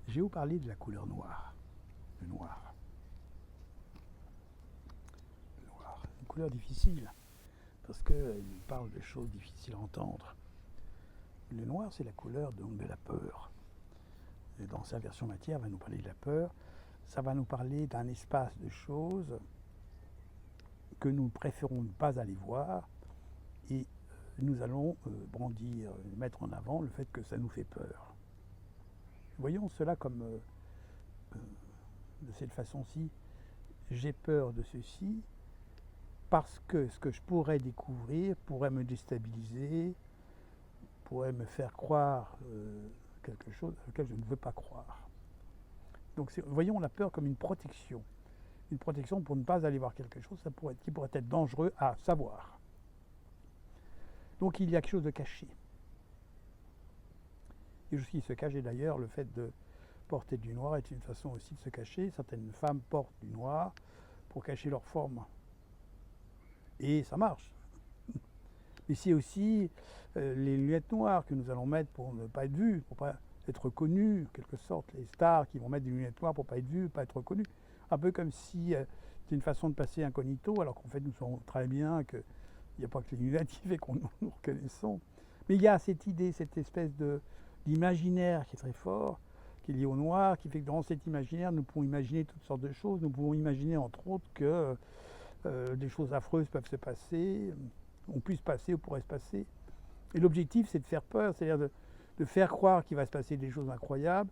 Je vais vous parler de la couleur noire. Le noir. Le noir. Une couleur difficile, parce qu'il parle de choses difficiles à entendre. Le noir, c'est la couleur donc de la peur. Et dans sa version matière, va nous parler de la peur. Ça va nous parler d'un espace de choses que nous préférons ne pas aller voir, et nous allons brandir, mettre en avant le fait que ça nous fait peur. Voyons cela comme de cette façon-ci. J'ai peur de ceci parce que ce que je pourrais découvrir pourrait me déstabiliser, pourrait me faire croire quelque chose auquel je ne veux pas croire. Donc voyons la peur comme une protection pour ne pas aller voir quelque chose qui pourrait être dangereux à savoir. Donc il y a quelque chose de caché. Et ce qui se cache, et d'ailleurs le fait de porter du noir est une façon aussi de se cacher. Certaines femmes portent du noir pour cacher leur forme. Et ça marche. Mais c'est aussi les lunettes noires que nous allons mettre pour ne pas être vus, pour ne pas être reconnus, en quelque sorte. Les stars qui vont mettre des lunettes noires pour ne pas être vus, pas être reconnus. Un peu comme si c'est une façon de passer incognito, alors qu'en fait nous savons très bien qu'il n'y a pas que les lunettes qui fait qu'on nous reconnaissons. Mais il y a cette idée, cette espèce d'imaginaire qui est très fort, qui est lié au noir, qui fait que dans cet imaginaire, nous pouvons imaginer toutes sortes de choses. Nous pouvons imaginer entre autres que des choses affreuses peuvent se passer, on puisse passer ou pourrait se passer. Et l'objectif, c'est de faire peur, c'est-à-dire de faire croire qu'il va se passer des choses incroyables.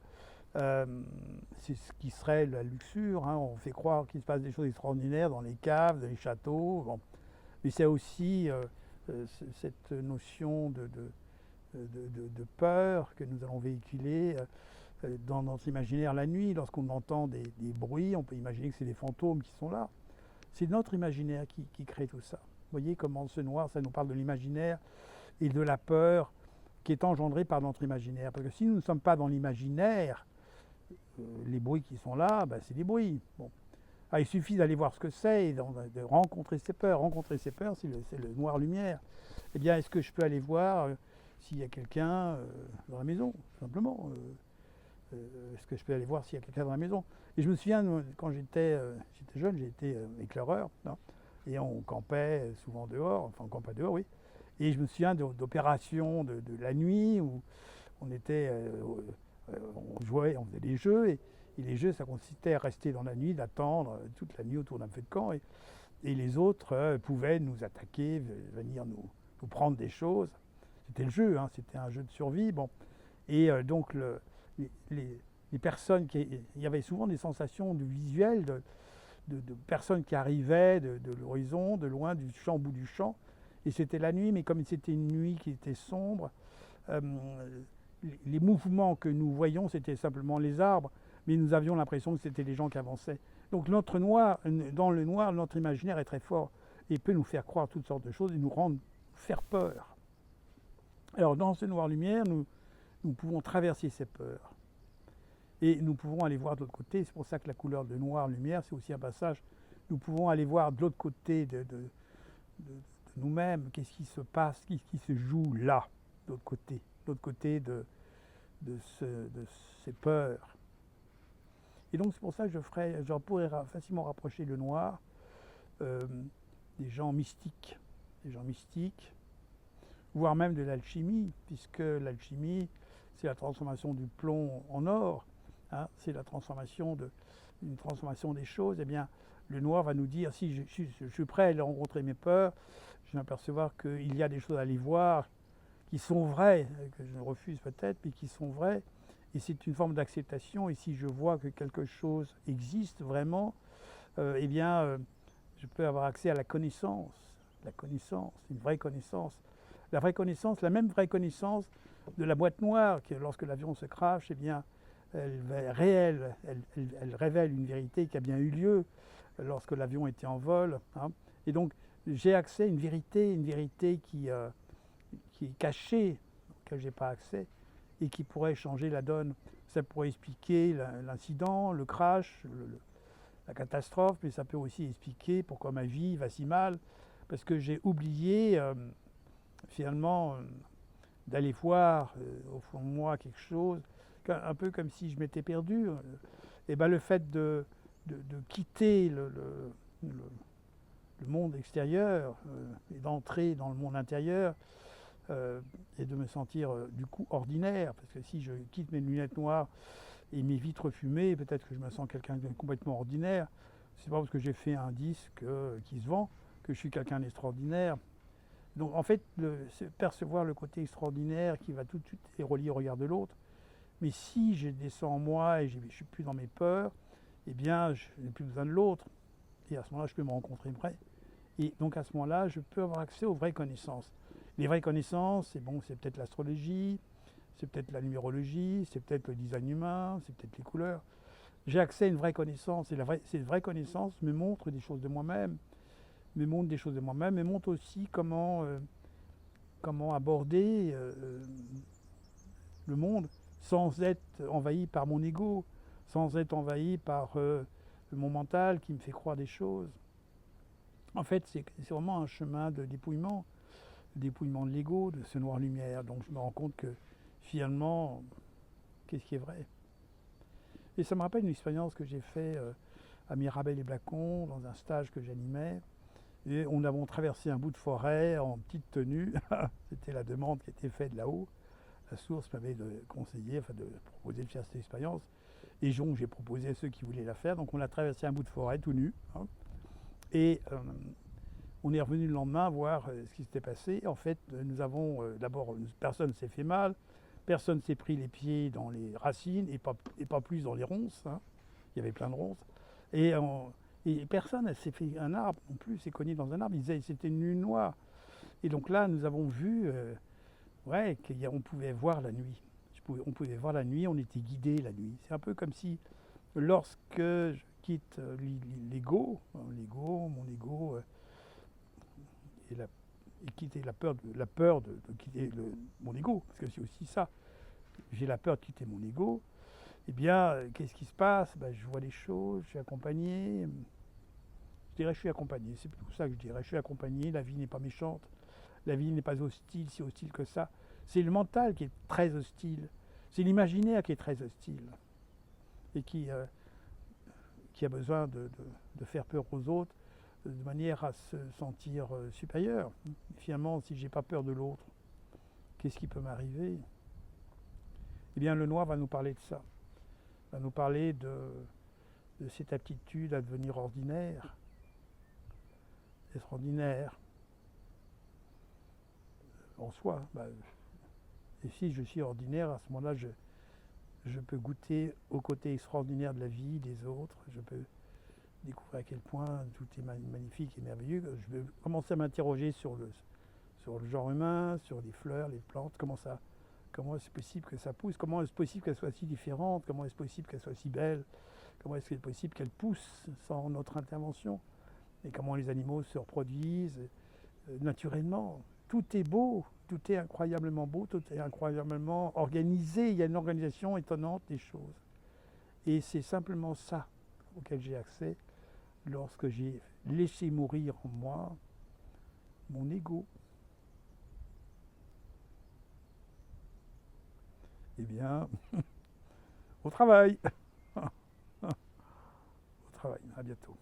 C'est ce qui serait la luxure, hein. On fait croire qu'il se passe des choses extraordinaires dans les caves, dans les châteaux. Bon. Mais c'est aussi cette notion de peur que nous allons véhiculer dans notre imaginaire la nuit. Lorsqu'on entend des bruits, on peut imaginer que c'est des fantômes qui sont là. C'est notre imaginaire qui crée tout ça. Vous voyez comment ce noir, ça nous parle de l'imaginaire et de la peur qui est engendrée par notre imaginaire. Parce que si nous ne sommes pas dans l'imaginaire, les bruits qui sont là, ben, c'est des bruits. Bon. Ah, il suffit d'aller voir ce que c'est et de rencontrer ses peurs. Rencontrer ses peurs, c'est le noir-lumière. Eh bien, est-ce que je peux aller voir s'il y a quelqu'un dans la maison, simplement est-ce que je peux aller voir s'il y a quelqu'un dans la maison? Et je me souviens, quand j'étais jeune, j'ai été éclaireur, hein, et on campait souvent dehors, enfin on campait dehors, oui. Et je me souviens d'opérations de la nuit où on était, on jouait, on faisait des jeux, et les jeux, ça consistait à rester dans la nuit, d'attendre toute la nuit autour d'un feu de camp, et les autres pouvaient nous attaquer, venir nous prendre des choses. C'était le jeu, hein, c'était un jeu de survie, bon. Et donc les personnes, il y avait souvent des sensations de visuel, de personnes qui arrivaient de l'horizon, de loin, du champ au bout du champ. Et c'était la nuit, mais comme c'était une nuit qui était sombre, les mouvements que nous voyions, c'était simplement les arbres, mais nous avions l'impression que c'était les gens qui avançaient. Donc notre noir, dans le noir, notre imaginaire est très fort et peut nous faire croire toutes sortes de choses et nous faire peur. Alors dans ce noir-lumière, nous pouvons traverser ces peurs. Et nous pouvons aller voir de l'autre côté. C'est pour ça que la couleur de noir-lumière, c'est aussi un passage. Nous pouvons aller voir de l'autre côté de nous-mêmes, qu'est-ce qui se passe, qu'est-ce qui se joue là, de l'autre côté de ces peurs. Et donc c'est pour ça que je pourrais facilement rapprocher le noir des gens mystiques, voire même de l'alchimie, puisque l'alchimie, c'est la transformation du plomb en or, hein, c'est la transformation une transformation des choses. Eh bien, le noir va nous dire, si je suis prêt à aller rencontrer mes peurs, je vais m'apercevoir qu'il y a des choses à aller voir qui sont vraies, que je refuse peut-être, mais qui sont vraies, et c'est une forme d'acceptation. Et si je vois que quelque chose existe vraiment, eh bien, je peux avoir accès à la connaissance, une vraie connaissance. La vraie connaissance, la même vraie connaissance de la boîte noire, que lorsque l'avion se crache, eh bien, elle révèle une vérité qui a bien eu lieu lorsque l'avion était en vol, hein. Et donc, j'ai accès à une vérité qui est cachée, auquel je n'ai pas accès, et qui pourrait changer la donne. Ça pourrait expliquer l'incident, le crash, la catastrophe, mais ça peut aussi expliquer pourquoi ma vie va si mal, parce que j'ai oublié finalement d'aller voir au fond de moi quelque chose un peu comme si je m'étais perdu. Et ben le fait de quitter le monde extérieur et d'entrer dans le monde intérieur et de me sentir du coup ordinaire, parce que si je quitte mes lunettes noires et mes vitres fumées, peut-être que je me sens quelqu'un de complètement ordinaire. C'est pas parce que j'ai fait un disque qui se vend que je suis quelqu'un d'extraordinaire. Donc en fait, percevoir le côté extraordinaire qui va tout de suite est relié au regard de l'autre. Mais si je descends en moi et je ne suis plus dans mes peurs, eh bien, je n'ai plus besoin de l'autre. Et à ce moment-là, je peux me rencontrer vrai. Et donc à ce moment-là, je peux avoir accès aux vraies connaissances. Les vraies connaissances, c'est peut-être l'astrologie, c'est peut-être la numérologie, c'est peut-être le design humain, c'est peut-être les couleurs. J'ai accès à une vraie connaissance et ces vraies connaissances me montrent des choses de moi-même, me montrent aussi comment aborder le monde sans être envahi par mon ego, sans être envahi par mon mental qui me fait croire des choses. En fait, c'est vraiment un chemin de dépouillement de l'ego, de ce noir-lumière. Donc je me rends compte que finalement, qu'est-ce qui est vrai? Et ça me rappelle une expérience que j'ai faite à Mirabel et Blacon, dans un stage que j'animais. Et on avons traversé un bout de forêt en petite tenue. C'était la demande qui était faite là-haut. La source m'avait conseillé, de proposer de faire cette expérience. Et donc j'ai proposé à ceux qui voulaient la faire. Donc on a traversé un bout de forêt tout nu. Et on est revenu le lendemain voir ce qui s'était passé. En fait, nous avons d'abord, personne ne s'est fait mal, personne ne s'est pris les pieds dans les racines et pas plus dans les ronces. Il y avait plein de ronces. Et personne ne s'est fait un arbre non plus, s'est cogné dans un arbre. Ils disaient que c'était une lune noire. Et donc là, nous avons vu qu'on pouvait voir la nuit. On pouvait voir la nuit, on était guidé la nuit. C'est un peu comme si, lorsque je quitte l'ego, mon ego, et quitter la peur de quitter mon ego, parce que c'est aussi ça. J'ai la peur de quitter mon ego. Eh bien, qu'est-ce qui se passe? Je vois les choses, je suis accompagné. Je dirais que je suis accompagné, c'est plutôt ça que je dirais. Je suis accompagné, la vie n'est pas méchante, la vie n'est pas hostile, si hostile que ça. C'est le mental qui est très hostile, c'est l'imaginaire qui est très hostile et qui a besoin de faire peur aux autres de manière à se sentir supérieur. Et finalement, si je n'ai pas peur de l'autre, qu'est-ce qui peut m'arriver? Eh bien, le noir va nous parler de ça, va nous parler de cette aptitude à devenir ordinaire, extraordinaire en soi. Et si je suis ordinaire, à ce moment-là, je peux goûter au côté extraordinaire de la vie, des autres. Je peux découvrir à quel point tout est magnifique et merveilleux. Je peux commencer à m'interroger sur le genre humain, sur les fleurs, les plantes, comment est-ce possible que ça pousse, comment est-ce possible qu'elle soit si différente, comment est-ce possible qu'elle soit si belle, comment est-ce possible qu'elle pousse sans notre intervention, et comment les animaux se reproduisent naturellement. Tout est beau, tout est incroyablement beau, tout est incroyablement organisé, il y a une organisation étonnante des choses. Et c'est simplement ça auquel j'ai accès lorsque j'ai laissé mourir en moi mon ego. Eh bien, au travail. Au travail, à bientôt.